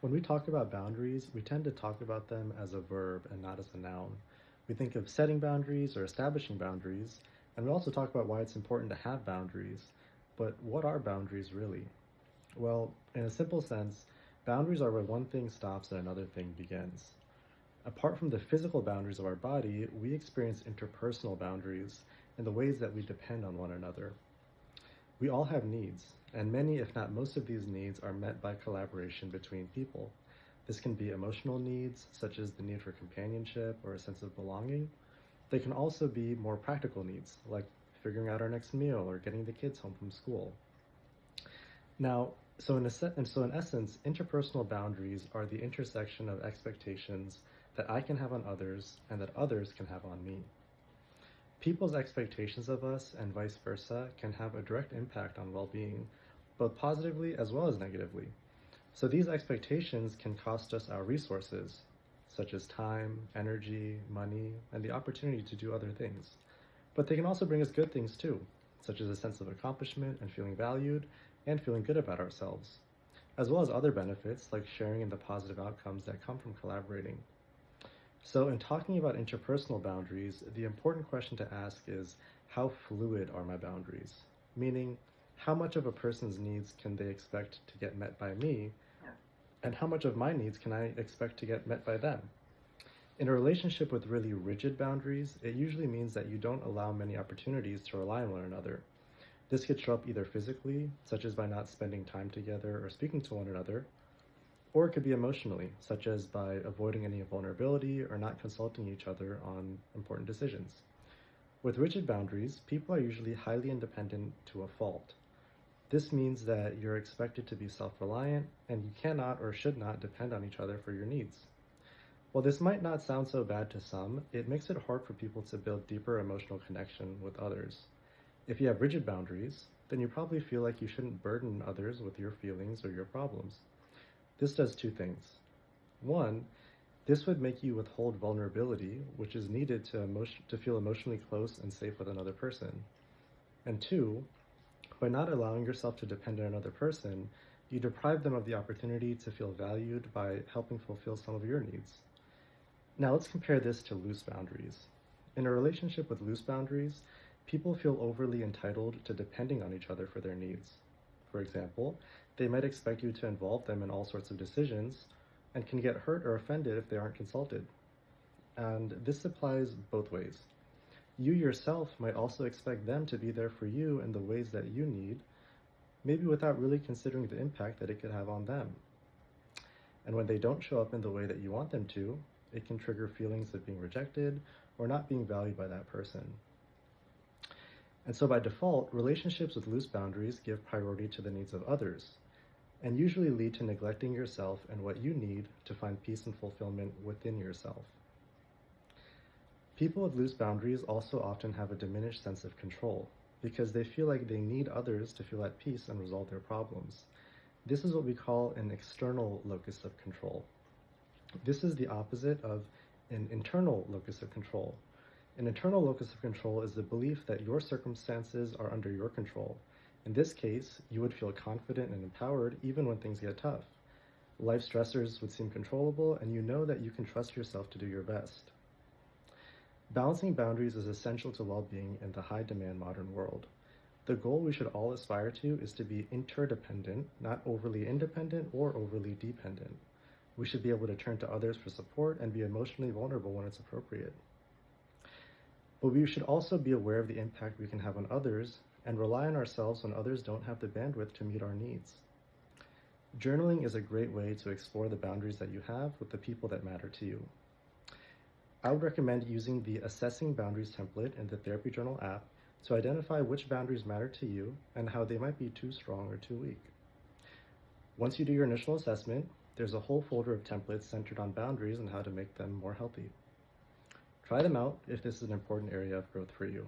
When we talk about boundaries, we tend to talk about them as a verb and not as a noun. We think of setting boundaries or establishing boundaries, and we also talk about why it's important to have boundaries. But what are boundaries really? Well, in a simple sense, boundaries are where one thing stops and another thing begins. Apart from the physical boundaries of our body, we experience interpersonal boundaries in the ways that we depend on one another. We all have needs, and many, if not most of these needs, are met by collaboration between people. This can be emotional needs, such as the need for companionship or a sense of belonging. They can also be more practical needs, like figuring out our next meal or getting the kids home from school. Now, so in essence, interpersonal boundaries are the intersection of expectations that I can have on others and that others can have on me. People's expectations of us and vice versa can have a direct impact on well-being, both positively as well as negatively. So these expectations can cost us our resources, such as time, energy, money, and the opportunity to do other things. But they can also bring us good things too, such as a sense of accomplishment and feeling valued and feeling good about ourselves, as well as other benefits like sharing in the positive outcomes that come from collaborating. So, in talking about interpersonal boundaries, the important question to ask is how fluid are my boundaries? Meaning, how much of a person's needs can they expect to get met by me, and how much of my needs can I expect to get met by them? In a relationship with really rigid boundaries, it usually means that you don't allow many opportunities to rely on one another. This could show up either physically, such as by not spending time together or speaking to one another, or it could be emotionally, such as by avoiding any vulnerability or not consulting each other on important decisions. With rigid boundaries, people are usually highly independent to a fault. This means that you're expected to be self-reliant and you cannot or should not depend on each other for your needs. While this might not sound so bad to some, it makes it hard for people to build deeper emotional connection with others. If you have rigid boundaries, then you probably feel like you shouldn't burden others with your feelings or your problems. This does two things. One, this would make you withhold vulnerability, which is needed to feel emotionally close and safe with another person. And two, by not allowing yourself to depend on another person, you deprive them of the opportunity to feel valued by helping fulfill some of your needs. Now let's compare this to loose boundaries. In a relationship with loose boundaries, people feel overly entitled to depending on each other for their needs. For example, they might expect you to involve them in all sorts of decisions and can get hurt or offended if they aren't consulted. And this applies both ways. You yourself might also expect them to be there for you in the ways that you need, maybe without really considering the impact that it could have on them. And when they don't show up in the way that you want them to, it can trigger feelings of being rejected or not being valued by that person. And so by default, relationships with loose boundaries give priority to the needs of others, and usually lead to neglecting yourself and what you need to find peace and fulfillment within yourself. People with loose boundaries also often have a diminished sense of control, because they feel like they need others to feel at peace and resolve their problems. This is what we call an external locus of control. This is the opposite of an internal locus of control. An internal locus of control is the belief that your circumstances are under your control. In this case, you would feel confident and empowered even when things get tough. Life stressors would seem controllable, and you know that you can trust yourself to do your best. Balancing boundaries is essential to well-being in the high-demand modern world. The goal we should all aspire to is to be interdependent, not overly independent or overly dependent. We should be able to turn to others for support and be emotionally vulnerable when it's appropriate. But we should also be aware of the impact we can have on others and rely on ourselves when others don't have the bandwidth to meet our needs. Journaling is a great way to explore the boundaries that you have with the people that matter to you. I would recommend using the Assessing Boundaries template in the Therapy Journal app to identify which boundaries matter to you and how they might be too strong or too weak. Once you do your initial assessment, there's a whole folder of templates centered on boundaries and how to make them more healthy. Try them out if this is an important area of growth for you.